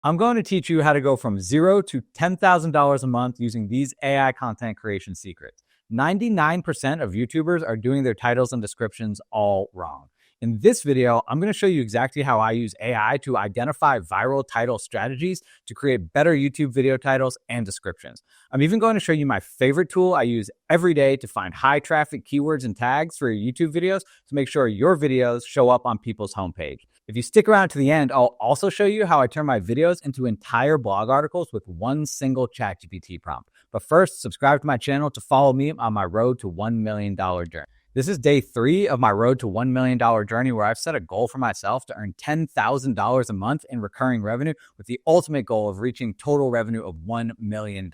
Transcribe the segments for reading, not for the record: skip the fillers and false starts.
I'm going to teach you how to go from $0 to $10,000 a month using these AI content creation secrets. 99% of YouTubers are doing their titles and descriptions all wrong. In this video, I'm going to show you exactly how I use AI to identify viral title strategies to create better YouTube video titles and descriptions. I'm even going to show you my favorite tool I use every day to find high traffic keywords and tags for your YouTube videos to make sure your videos show up on people's homepage. If you stick around to the end, I'll also show you how I turn my videos into entire blog articles with one single ChatGPT prompt. But first, subscribe to my channel to follow me on my road to $1 million journey. This is day 3 of my road to $1 million journey, where I've set a goal for myself to earn $10,000 a month in recurring revenue with the ultimate goal of reaching total revenue of $1 million.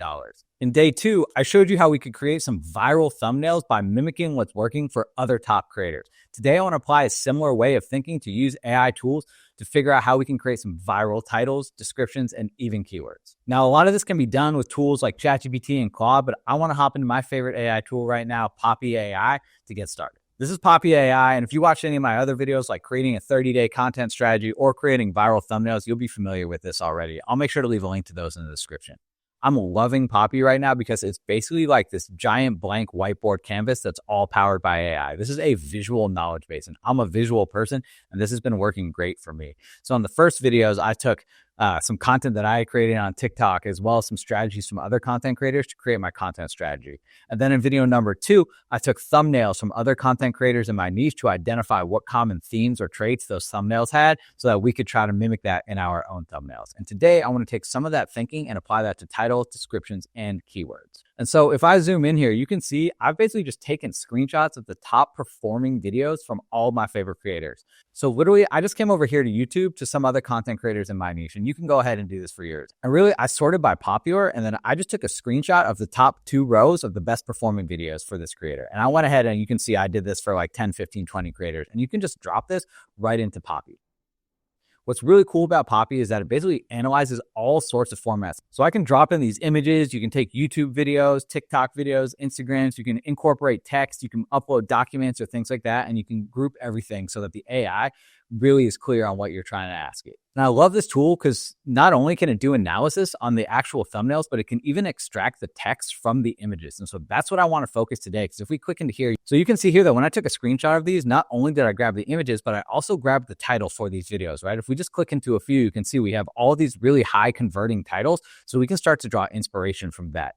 In day 2, I showed you how we could create some viral thumbnails by mimicking what's working for other top creators. Today, I want to apply a similar way of thinking to use AI tools to figure out how we can create some viral titles, descriptions, and even keywords. Now, a lot of this can be done with tools like ChatGPT and Claude, but I want to hop into my favorite AI tool right now, Poppy AI, to get started. This is Poppy AI, and if you watch any of my other videos like creating a 30-day content strategy or creating viral thumbnails, you'll be familiar with this already. I'll make sure to leave a link to those in the description. I'm loving Poppy right now because it's basically like this giant blank whiteboard canvas that's all powered by AI. This is a visual knowledge base, and I'm a visual person, and this has been working great for me. So in the first videos, I took some content that I created on TikTok, as well as some strategies from other content creators to create my content strategy. And then in video number 2, I took thumbnails from other content creators in my niche to identify what common themes or traits those thumbnails had so that we could try to mimic that in our own thumbnails. And today I want to take some of that thinking and apply that to titles, descriptions, and keywords. And so if I zoom in here, you can see I've basically just taken screenshots of the top performing videos from all of my favorite creators. So literally, I just came over here to YouTube to some other content creators in my niche, and you can go ahead and do this for yours. And really, I sorted by popular, and then I just took a screenshot of the top 2 rows of the best performing videos for this creator. And I went ahead and you can see I did this for like 10, 15, 20 creators, and you can just drop this right into Poppy. What's really cool about Poppy is that it basically analyzes all sorts of formats. So I can drop in these images, you can take YouTube videos, TikTok videos, Instagrams, you can incorporate text, you can upload documents or things like that, and you can group everything so that the AI really is clear on what you're trying to ask it. And I love this tool because not only can it do analysis on the actual thumbnails, but it can even extract the text from the images. And so that's what I want to focus today, because if we click into here, so you can see here that when I took a screenshot of these, not only did I grab the images, but I also grabbed the title for these videos, right? If we just click into a few, you can see we have all these really high converting titles, so we can start to draw inspiration from that.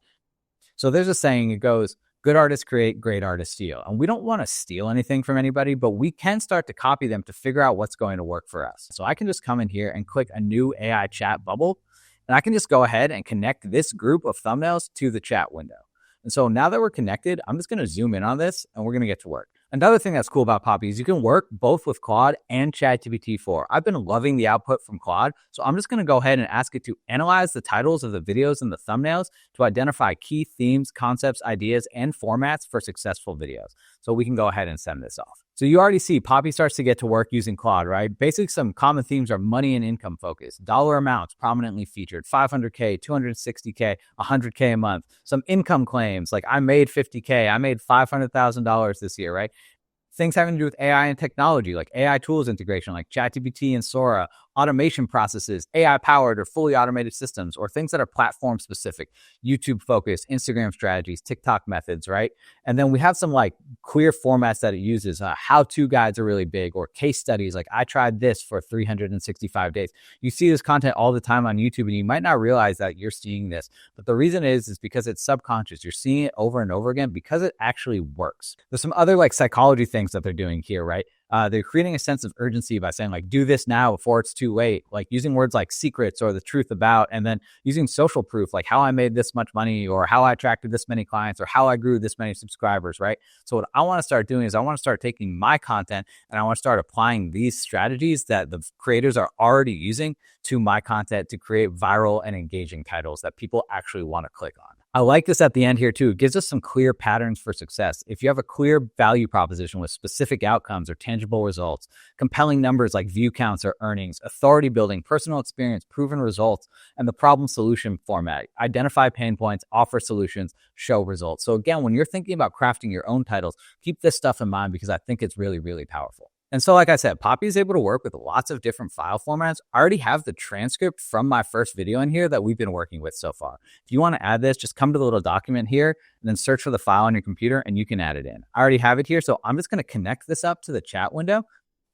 So there's a saying, it goes, good artists create, great artists steal. And we don't want to steal anything from anybody, but we can start to copy them to figure out what's going to work for us. So I can just come in here and click a new AI chat bubble, and I can just go ahead and connect this group of thumbnails to the chat window. And so now that we're connected, I'm just going to zoom in on this and we're going to get to work. Another thing that's cool about Poppy is you can work both with Claude and ChatGPT 4. I've been loving the output from Claude, so I'm just going to go ahead and ask it to analyze the titles of the videos and the thumbnails to identify key themes, concepts, ideas, and formats for successful videos. So we can go ahead and send this off. So you already see Poppy starts to get to work using Claude, right? Basically, some common themes are money and income focused, dollar amounts prominently featured, 500K, 260K, 100K a month. Some income claims like I made 50K, I made $500,000 this year, right? Things having to do with AI and technology, like AI tools integration, like ChatGPT and Sora, automation processes, AI-powered or fully automated systems, or things that are platform-specific, YouTube-focused, Instagram strategies, TikTok methods, right? And then we have some like clear formats that it uses. How-to guides are really big, or case studies, like I tried this for 365 days. You see this content all the time on YouTube, and you might not realize that you're seeing this. But the reason is because it's subconscious. You're seeing it over and over again because it actually works. There's some other like psychology things that they're doing here, right? They're creating a sense of urgency by saying like, do this now before it's too late, like using words like secrets or the truth about, and then using social proof, like how I made this much money or how I attracted this many clients or how I grew this many subscribers, right? So what I want to start doing is I want to start taking my content and I want to start applying these strategies that the creators are already using to my content to create viral and engaging titles that people actually want to click on. I like this at the end here too. It gives us some clear patterns for success. If you have a clear value proposition with specific outcomes or tangible results, compelling numbers like view counts or earnings, authority building, personal experience, proven results, and the problem solution format, identify pain points, offer solutions, show results. So again, when you're thinking about crafting your own titles, keep this stuff in mind because I think it's really, really powerful. And so, like I said, Poppy is able to work with lots of different file formats. I already have the transcript from my first video in here that we've been working with so far. If you want to add this, just come to the little document here and then search for the file on your computer and you can add it in. I already have it here. So I'm just going to connect this up to the chat window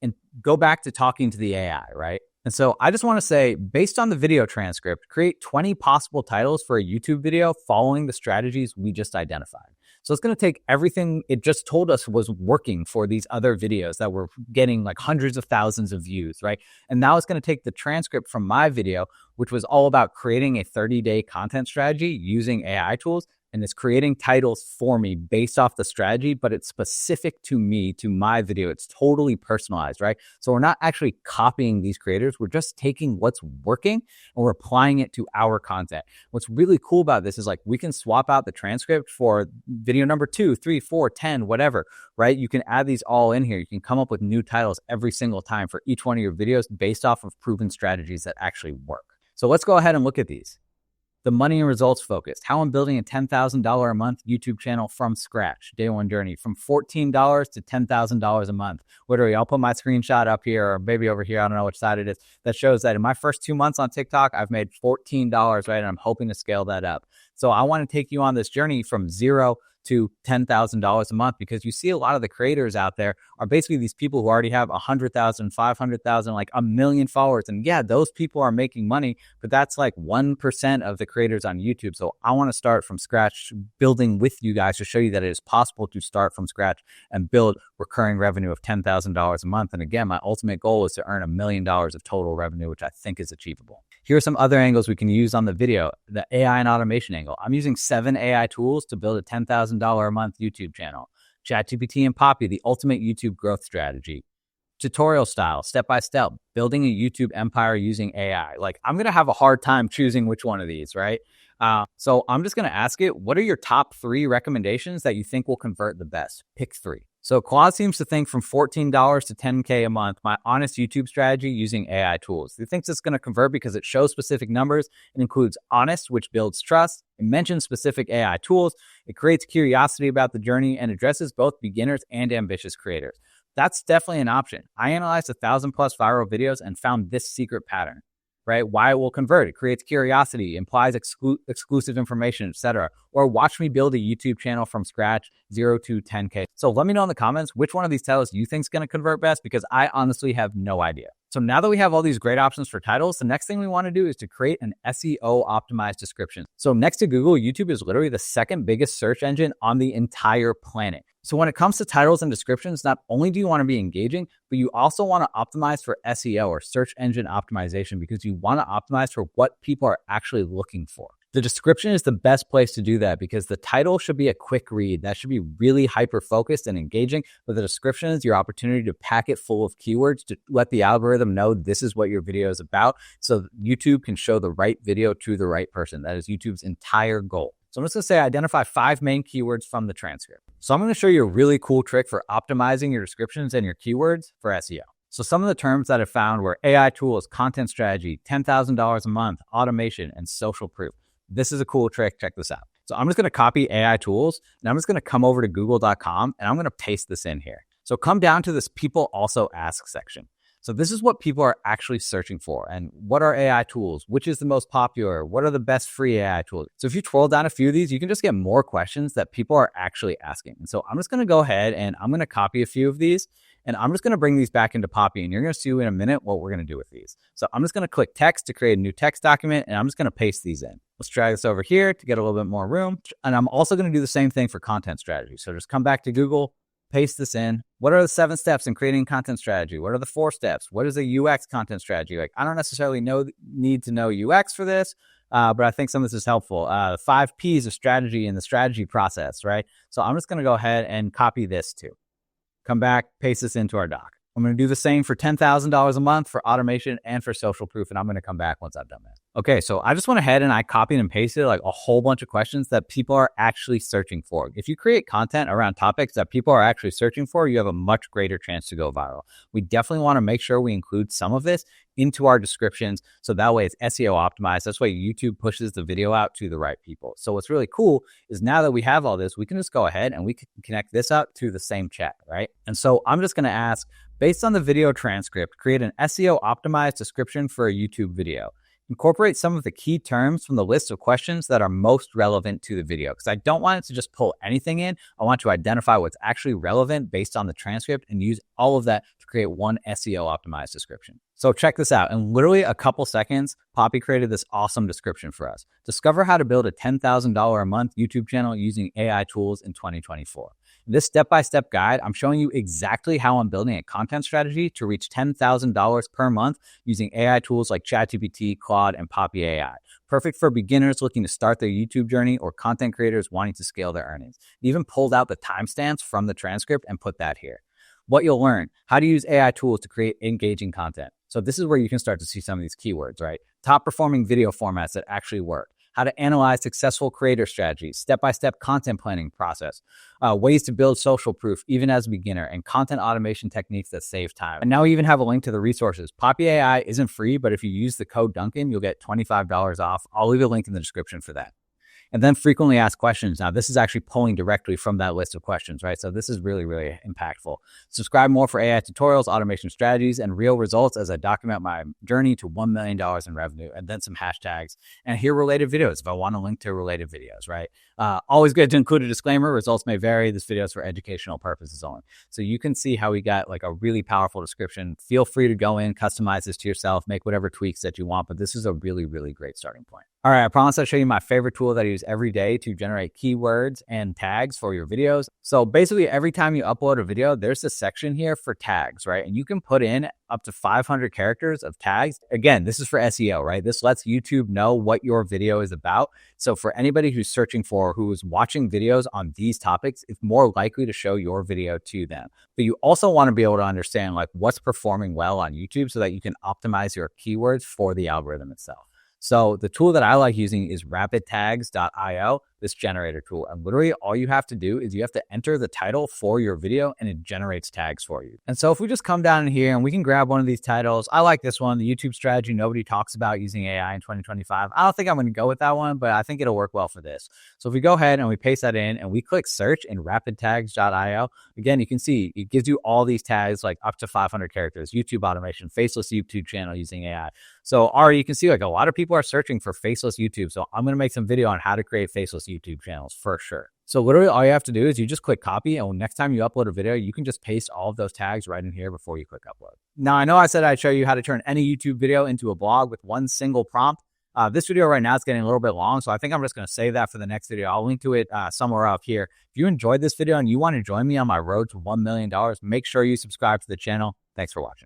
and go back to talking to the AI, right? And so I just want to say, based on the video transcript, create 20 possible titles for a YouTube video following the strategies we just identified. So it's going to take everything it just told us was working for these other videos that were getting like hundreds of thousands of views, right? And now it's going to take the transcript from my video, which was all about creating a 30-day content strategy using AI tools, and it's creating titles for me based off the strategy, but it's specific to me, to my video. It's totally personalized, right? So we're not actually copying these creators. We're just taking what's working and we're applying it to our content. What's really cool about this is like we can swap out the transcript for video number 2, 3, 4, 10, whatever, right? You can add these all in here. You can come up with new titles every single time for each one of your videos based off of proven strategies that actually work. So let's go ahead and look at these. The money and results focused, how I'm building a $10,000 a month YouTube channel from scratch, day one journey, from $14 to $10,000 a month. Literally, I'll put my screenshot up here or maybe over here, I don't know which side it is, that shows that in my first 2 months on TikTok, I've made $14, right? And I'm hoping to scale that up. So I want to take you on this journey from zero to $10,000 a month, because you see a lot of the creators out there are basically these people who already have 100,000, 500,000, like 1 million followers. And yeah, those people are making money, but that's like 1% of the creators on YouTube. So I want to start from scratch, building with you guys to show you that it is possible to start from scratch and build recurring revenue of $10,000 a month. And again, my ultimate goal is to earn $1 million of total revenue, which I think is achievable. Here are some other angles we can use on the video. The AI and automation angle. I'm using 7 AI tools to build a $10,000 a month YouTube channel. ChatGPT and Poppy, the ultimate YouTube growth strategy. Tutorial style, step-by-step, building a YouTube empire using AI. Like, I'm going to have a hard time choosing which one of these, right? So I'm just going to ask it, what are your top 3 recommendations that you think will convert the best? Pick 3. So Claude seems to think from $14 to $10K a month, my honest YouTube strategy using AI tools. He thinks it's going to convert because it shows specific numbers. It includes honest, which builds trust. It mentions specific AI tools. It creates curiosity about the journey and addresses both beginners and ambitious creators. That's definitely an option. I analyzed 1,000 plus viral videos and found this secret pattern, right? Why it will convert. It creates curiosity, implies exclusive information, etc. Or watch me build a YouTube channel from scratch, 0 to 10K. So let me know in the comments which one of these titles you think is going to convert best, because I honestly have no idea. So now that we have all these great options for titles, the next thing we want to do is to create an SEO-Optimized description. So next to Google, YouTube is literally the second biggest search engine on the entire planet. So when it comes to titles and descriptions, not only do you want to be engaging, but you also want to optimize for SEO, or search engine optimization, because you want to optimize for what people are actually looking for. The description is the best place to do that, because the title should be a quick read. That should be really hyper-focused and engaging, but the description is your opportunity to pack it full of keywords to let the algorithm know this is what your video is about, so YouTube can show the right video to the right person. That is YouTube's entire goal. So I'm just going to say identify 5 main keywords from the transcript. So I'm going to show you a really cool trick for optimizing your descriptions and your keywords for SEO. So some of the terms that I found were AI tools, content strategy, $10,000 a month, automation, and social proof. This is a cool trick. Check this out. So I'm just going to copy AI tools, and I'm just going to come over to google.com and I'm going to paste this in here. So come down to this people also ask section. So this is what people are actually searching for. And what are AI tools? Which is the most popular? What are the best free AI tools? So if you scroll down a few of these, you can just get more questions that people are actually asking. And so I'm just going to go ahead and I'm going to copy a few of these, and I'm just going to bring these back into Poppy, and you're going to see in a minute what we're going to do with these. So I'm just going to click text to create a new text document, and I'm just going to paste these in. Let's drag this over here to get a little bit more room. And I'm also going to do the same thing for content strategy. So just come back to Google, paste this in. What are the 7 steps in creating content strategy? What are the 4 steps? What is a UX content strategy? Like, I don't necessarily need to know UX for this, but I think some of this is helpful. 5 P's of strategy in the strategy process, right? So I'm just going to go ahead and copy this too. Come back, paste this into our doc. I'm going to do the same for $10,000 a month for automation and for social proof, and I'm going to come back once I've done that. Okay, so I just went ahead and I copied and pasted like a whole bunch of questions that people are actually searching for. If you create content around topics that people are actually searching for, you have a much greater chance to go viral. We definitely want to make sure we include some of this into our descriptions, so that way it's SEO optimized. That's why YouTube pushes the video out to the right people. So what's really cool is now that we have all this, we can just go ahead and we can connect this up to the same chat, right? And so I'm just going to ask, Based on the video transcript, create an SEO-optimized description for a YouTube video. Incorporate some of the key terms from the list of questions that are most relevant to the video, because I don't want it to just pull anything in. I want to identify what's actually relevant based on the transcript and use all of that to create one SEO-optimized description. So check this out. In literally a couple seconds, Poppy created this awesome description for us. Discover how to build a $10,000 a month YouTube channel using AI tools in 2024. In this step-by-step guide, I'm showing you exactly how I'm building a content strategy to reach $10,000 per month using AI tools like ChatGPT, Claude, and Poppy AI. Perfect for beginners looking to start their YouTube journey or content creators wanting to scale their earnings. I even pulled out the timestamps from the transcript and put that here. What you'll learn: how to use AI tools to create engaging content. So this is where you can start to see some of these keywords, right? Top performing video formats that actually work. How to analyze successful creator strategies, step-by-step content planning process, ways to build social proof even as a beginner, and content automation techniques that save time. And now we even have a link to the resources. Poppy AI isn't free, but if you use the code Duncan, you'll get $25 off. I'll leave a link in the description for that. And then frequently asked questions. Now, this is actually pulling directly from that list of questions, right? So this is really, really impactful. Subscribe more for AI tutorials, automation strategies, and real results as I document my journey to $1 million in revenue, and then some hashtags and here related videos if I want to link to related videos, right? Always good to include a disclaimer. Results may vary. This video is for educational purposes only. So you can see how we got like a really powerful description. Feel free to go in, customize this to yourself, make whatever tweaks that you want, but this is a really, really great starting point. All right, I promise I'll show you my favorite tool that I use every day to generate keywords and tags for your videos. So basically every time you upload a video, there's a section here for tags, right? And you can put in up to 500 characters of tags. Again, this is for SEO, right? This lets YouTube know what your video is about. So for anybody who's searching for, who is watching videos on these topics, it's more likely to show your video to them. But you also want to be able to understand like what's performing well on YouTube so that you can optimize your keywords for the algorithm itself. So the tool that I like using is RapidTags.io, this generator tool. And literally all you have to do is you have to enter the title for your video and it generates tags for you. And so if we just come down in here and we can grab one of these titles, I like this one, the YouTube strategy nobody talks about using AI in 2025. I don't think I'm going to go with that one, but I think it'll work well for this. So if we go ahead and we paste that in and we click search in RapidTags.io, again, you can see it gives you all these tags like up to 500 characters, YouTube automation, faceless YouTube channel using AI. So already you can see like a lot of people are searching for faceless YouTube. So I'm going to make some video on how to create faceless YouTube channels for sure. So literally all you have to do is you just click copy, and next time you upload a video, you can just paste all of those tags right in here before you click upload. Now, I know I said I'd show you how to turn any YouTube video into a blog with one single prompt. This video right now is getting a little bit long, so I think I'm just going to save that for the next video. I'll link to it somewhere up here. If you enjoyed this video and you want to join me on my road to $1 million, make sure you subscribe to the channel. Thanks for watching.